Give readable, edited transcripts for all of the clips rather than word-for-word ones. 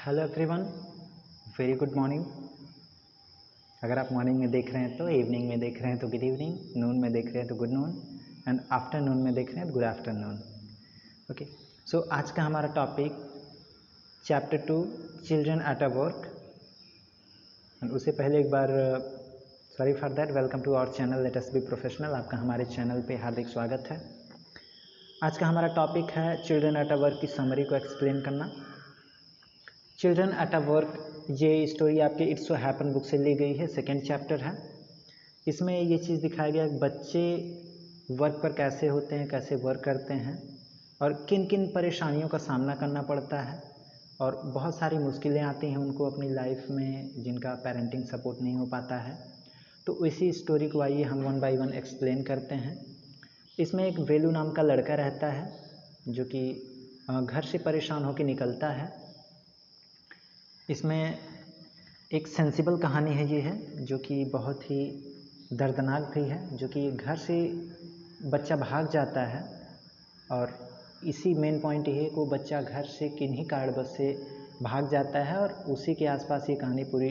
Hello everyone, very good morning. अगर आप morning में देख रहे हैं तो, इवनिंग में देख रहे हैं तो गुड इवनिंग, नून में देख रहे हैं तो गुड नून, एंड आफ्टरनून में देख रहे हैं तो गुड आफ्टरनून। ओके, सो आज का हमारा topic chapter 2 children at a work. And उससे पहले एक बार sorry for that, welcome to our channel let us be professional. आपका हमारे चैनल पे हार्दिक स्वागत है। आज का हमारा टॉपिक है चिल्ड्रन एट अ वर्क की समरी को एक्सप्लेन करना। चिल्ड्रन एट अ वर्क, ये स्टोरी आपके इट्स सो हैपन बुक से ली गई है, सेकेंड चैप्टर है। इसमें ये चीज़ दिखाया गया है बच्चे वर्क पर कैसे होते हैं, कैसे वर्क करते हैं और किन किन परेशानियों का सामना करना पड़ता है, और बहुत सारी मुश्किलें आती हैं उनको अपनी लाइफ में जिनका पेरेंटिंग सपोर्ट नहीं हो पाता है। तो इसी स्टोरी को आइए हम वन बाय वन एक्सप्लेन करते हैं। इसमें एक वेलू नाम का लड़का रहता है जो कि घर से परेशान होकर निकलता है। इसमें एक सेंसिबल कहानी है, ये है जो कि बहुत ही दर्दनाक भी है, जो कि घर से बच्चा भाग जाता है और इसी मेन पॉइंट ये है कि वो बच्चा घर से किन्हीं कारणवश से भाग जाता है और उसी के आसपास ये कहानी पूरी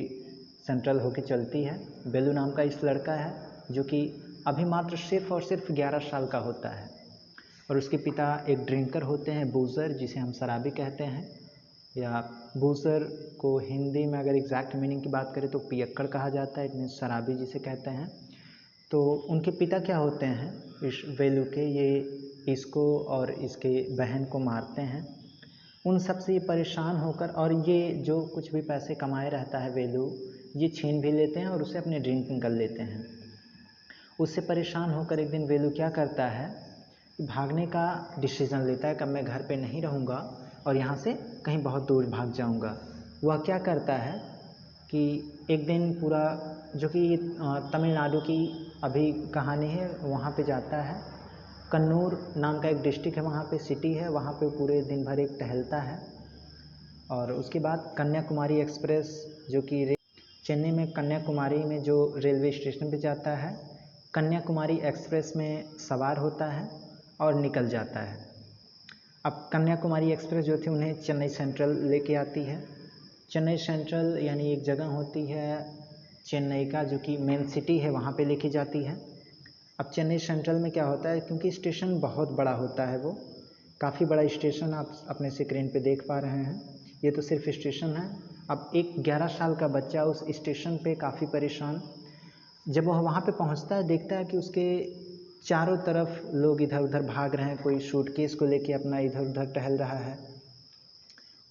सेंट्रल होकर चलती है। बेलू नाम का इस लड़का है जो कि अभी मात्र सिर्फ और सिर्फ 11 साल का होता है और उसके पिता एक ड्रिंकर होते हैं, बूज़र, जिसे हम शराबी कहते हैं, या बूज़र को हिंदी में अगर एग्जैक्ट मीनिंग की बात करें तो पियक्कड़ कहा जाता है, इट मीन्स शराबी जिसे कहते हैं। तो उनके पिता क्या होते हैं इस वेलू के, ये इसको और इसके बहन को मारते हैं। उन सब से ये परेशान होकर, और ये जो कुछ भी पैसे कमाए रहता है वेलू, ये छीन भी लेते हैं और उसे अपने ड्रिंकिंग कर लेते हैं। उससे परेशान होकर एक दिन वेलू क्या करता है, भागने का डिसीज़न लेता है कि मैं घर पे नहीं रहूँगा और यहाँ से कहीं बहुत दूर भाग जाऊँगा। वह क्या करता है कि एक दिन पूरा, जो कि तमिलनाडु की अभी कहानी है, वहाँ पे जाता है। कन्नूर नाम का एक डिस्ट्रिक्ट है, वहाँ पे सिटी है, वहाँ पे पूरे दिन भर एक टहलता है। और उसके बाद कन्याकुमारी एक्सप्रेस, जो कि चेन्नई में कन्याकुमारी में जो रेलवे स्टेशन पे जाता है, कन्याकुमारी एक्सप्रेस में सवार होता है और निकल जाता है। अब कन्याकुमारी एक्सप्रेस जो थी उन्हें चेन्नई सेंट्रल लेके आती है। चेन्नई सेंट्रल यानी एक जगह होती है चेन्नई का जो कि मेन सिटी है, वहाँ पे लेके जाती है। अब चेन्नई सेंट्रल में क्या होता है, क्योंकि स्टेशन बहुत बड़ा होता है, वो काफ़ी बड़ा स्टेशन आप अपने स्क्रीन पे देख पा रहे हैं, ये तो सिर्फ स्टेशन है। अब एक 11 साल का बच्चा उस स्टेशन पे काफ़ी परेशान, जब वह वहाँ पे पहुँचता है देखता है कि उसके चारों तरफ लोग इधर उधर भाग रहे हैं। कोई सूटकेस को लेके अपना इधर उधर टहल रहा है,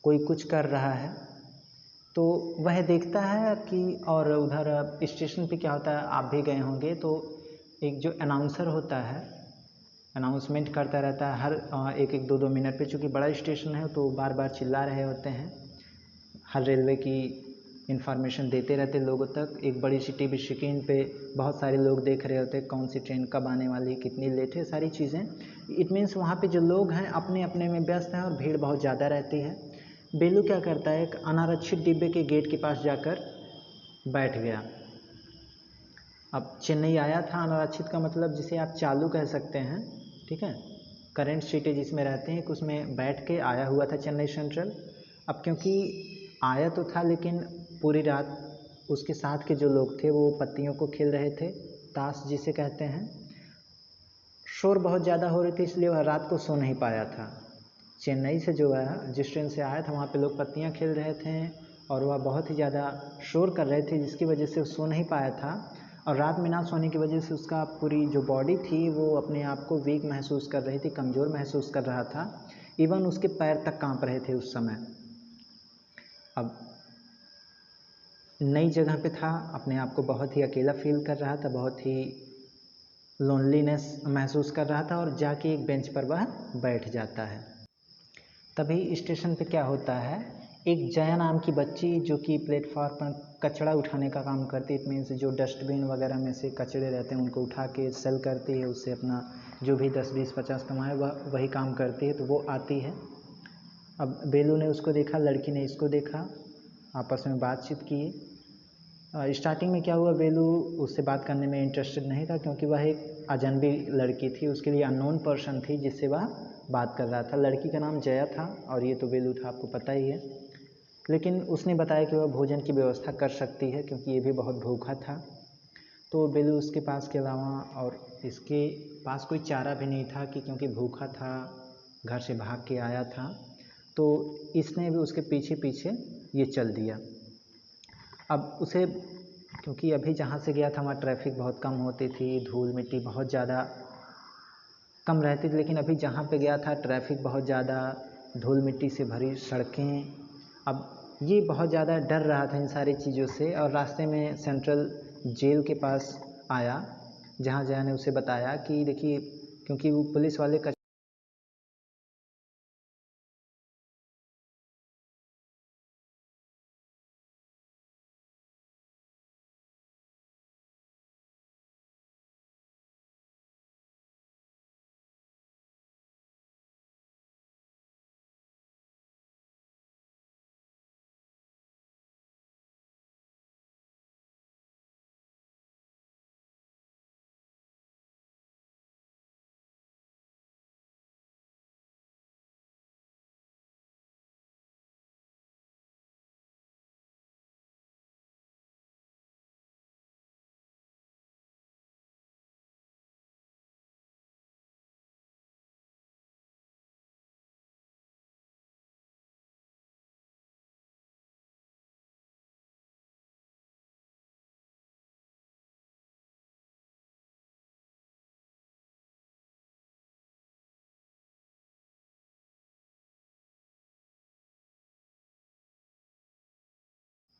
कोई कुछ कर रहा है। तो वह देखता है कि, और उधर स्टेशन पे क्या होता है, आप भी गए होंगे, तो एक जो अनाउंसर होता है अनाउंसमेंट करता रहता है हर एक एक 2-2 मिनट पे। चूँकि बड़ा स्टेशन है तो बार बार चिल्ला रहे होते हैं, हर रेलवे की इन्फॉर्मेशन देते रहते लोगों तक। एक बड़ी सी टीवी स्क्रीन पे बहुत सारे लोग देख रहे होते हैं कौन सी ट्रेन कब आने वाली, कितनी लेट है, सारी चीज़ें। इट मीन्स वहाँ पे जो लोग हैं अपने अपने में व्यस्त हैं और भीड़ बहुत ज़्यादा रहती है। बेलू क्या करता है, एक अनारक्षित डिब्बे के गेट के पास जाकर बैठ गया। अब चेन्नई आया था, अनारक्षित का मतलब जिसे आप चालू कह सकते हैं, ठीक है, करंट सीटें जिसमें रहते हैं, उसमें बैठ के आया हुआ था चेन्नई सेंट्रल। अब क्योंकि आया तो था, लेकिन पूरी रात उसके साथ के जो लोग थे वो पत्तियों को खेल रहे थे, ताश जिसे कहते हैं। शोर बहुत ज़्यादा हो रही थी, इसलिए वह रात को सो नहीं पाया था। चेन्नई से जो है, जिस ट्रेन से आया था, वहाँ पे लोग पत्तियाँ खेल रहे थे और वह बहुत ही ज़्यादा शोर कर रहे थे, जिसकी वजह से वो सो नहीं पाया था। और रात में ना सोने की वजह से उसका पूरी जो बॉडी थी वो अपने आप को वीक महसूस कर रही थी, कमज़ोर महसूस कर रहा था। इवन उसके पैर तक कांप रहे थे उस समय। अब नई जगह पे था, अपने आप को बहुत ही अकेला फील कर रहा था, बहुत ही लोनलीनेस महसूस कर रहा था और जाके एक बेंच पर वह बैठ जाता है। तभी स्टेशन पे क्या होता है, एक जया नाम की बच्ची जो कि प्लेटफॉर्म पर कचरा उठाने का काम करती है, इट मीन्स जो डस्टबिन वगैरह में से कचरे रहते हैं उनको उठा के सेल करती है, उससे अपना जो भी 10, 20, 50 कमाए वह वही काम करती है। तो वो आती है। अब बेलू ने उसको देखा, लड़की ने इसको देखा, आपस में बातचीत की। स्टार्टिंग में क्या हुआ, बेलू उससे बात करने में इंटरेस्टेड नहीं था क्योंकि वह एक अजनबी लड़की थी, उसके लिए अननोन पर्सन थी जिससे वह बात कर रहा था। लड़की का नाम जया था और ये तो बेलू था, आपको पता ही है। लेकिन उसने बताया कि वह भोजन की व्यवस्था कर सकती है क्योंकि ये भी बहुत भूखा था। तो बेलू उसके पास के अलावा और इसके पास कोई चारा भी नहीं था कि क्योंकि भूखा था, घर से भाग के आया था, तो इसने भी उसके पीछे पीछे ये चल दिया। अब उसे क्योंकि अभी जहाँ से गया था वहाँ ट्रैफिक बहुत कम होती थी, धूल मिट्टी बहुत ज़्यादा कम रहती थी, लेकिन अभी जहाँ पे गया था ट्रैफिक बहुत ज़्यादा, धूल मिट्टी से भरी सड़कें। अब ये बहुत ज़्यादा डर रहा था इन सारी चीज़ों से और रास्ते में सेंट्रल जेल के पास आया, जहाँ जया ने उसे बताया कि देखिए क्योंकि वो पुलिस वाले का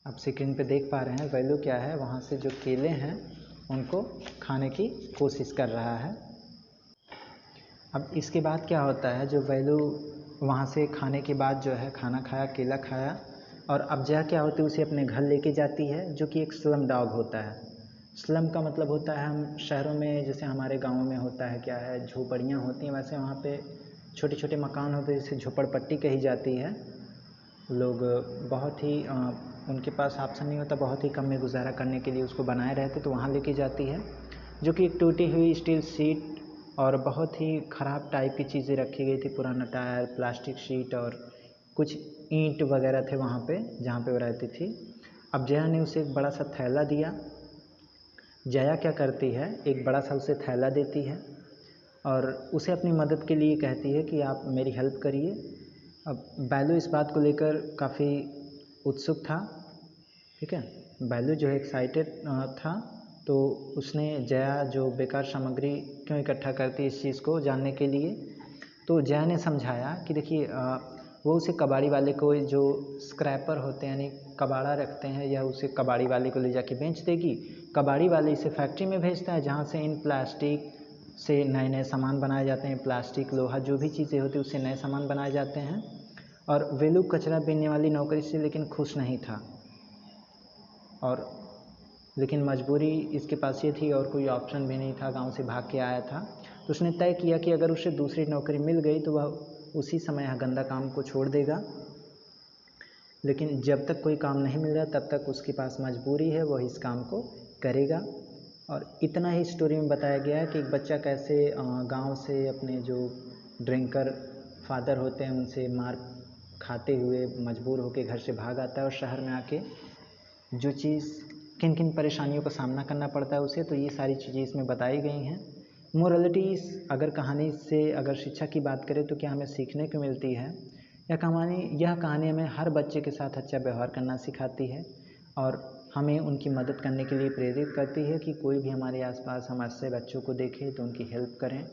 आप स्क्रीन पे देख पा रहे हैं वैल्यू क्या है, वहाँ से जो केले हैं उनको खाने की कोशिश कर रहा है। अब इसके बाद क्या होता है, जो वैल्यू वहाँ से खाने के बाद जो है खाना खाया, केला खाया, और अब जया क्या होती है उसे अपने घर लेके जाती है, जो कि एक स्लम डॉग होता है। स्लम का मतलब होता है, हम शहरों में जैसे हमारे गाँव में होता है क्या है, झोपड़ियाँ होती हैं, वैसे वहाँ पे छोटे छोटे मकान होते हैं जिसे झोपड़पट्टी कही जाती है। लोग बहुत ही उनके पास ऑप्शन नहीं होता, बहुत ही कम में गुजारा करने के लिए उसको बनाए रहते, तो वहाँ लेके जाती है, जो कि एक टूटी हुई स्टील सीट और बहुत ही ख़राब टाइप की चीज़ें रखी गई थी, पुराना टायर, प्लास्टिक शीट और कुछ ईंट वगैरह थे वहाँ पे जहाँ पे वो रहती थी। अब जया ने उसे एक बड़ा सा थैला दिया। जया क्या करती है, एक बड़ा सा उसे थैला देती है और उसे अपनी मदद के लिए कहती है कि आप मेरी हेल्प करिए। अब बैलू इस बात को लेकर काफ़ी उत्सुक था, ठीक है। बैलू जो है एक्साइटेड था, तो उसने जया जो बेकार सामग्री क्यों इकट्ठा करती है इस चीज़ को जानने के लिए, तो जया ने समझाया कि देखिए वो उसे कबाड़ी वाले को, जो स्क्रैपर होते हैं यानी कबाड़ा रखते हैं, या उसे कबाड़ी वाले को ले जाके बेच देगी। कबाड़ी वाले इसे फैक्ट्री में भेजता है जहाँ से इन प्लास्टिक से नए नए सामान बनाए जाते हैं, प्लास्टिक, लोहा, जो भी चीज़ें होती हैं उससे नए सामान बनाए जाते हैं। और वेलू कचरा बीनने वाली नौकरी से लेकिन खुश नहीं था, और लेकिन मजबूरी इसके पास ये थी और कोई ऑप्शन भी नहीं था, गांव से भाग के आया था। तो उसने तय किया कि अगर उसे दूसरी नौकरी मिल गई तो वह उसी समय यह गंदा काम को छोड़ देगा, लेकिन जब तक कोई काम नहीं मिल रहा तब तक उसके पास मजबूरी है, वह इस काम को करेगा। और इतना ही स्टोरी में बताया गया है कि एक बच्चा कैसे गांव से अपने जो ड्रिंकर फादर होते हैं उनसे मार खाते हुए मजबूर होकर घर से भाग आता है, और शहर में आके जो चीज़ किन किन परेशानियों का सामना करना पड़ता है उसे, तो ये सारी चीज़ें इसमें बताई गई हैं। मोरलिटीज़, अगर कहानी से अगर शिक्षा की बात करें तो क्या हमें सीखने को मिलती है, यह कहानी हमें हर बच्चे के साथ अच्छा व्यवहार करना सिखाती है और हमें उनकी मदद करने के लिए प्रेरित करती है कि कोई भी हमारे आसपास हम ऐसे बच्चों को देखें तो उनकी हेल्प करें,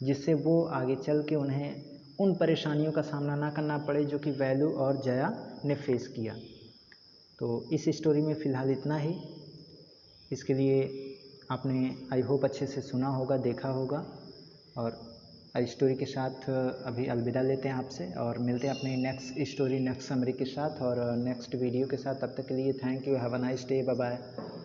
जिससे वो आगे चल के उन्हें उन परेशानियों का सामना ना करना पड़े जो कि वैल्यू और जया ने फेस किया। तो इस स्टोरी में फ़िलहाल इतना ही। इसके लिए आपने आई होप अच्छे से सुना होगा, देखा होगा, और स्टोरी के साथ अभी अलविदा लेते हैं आपसे और मिलते हैं अपनी नेक्स्ट स्टोरी, नेक्स्ट समरी के साथ और नेक्स्ट वीडियो के साथ। तब तक के लिए thank you, have a nice day, bye bye.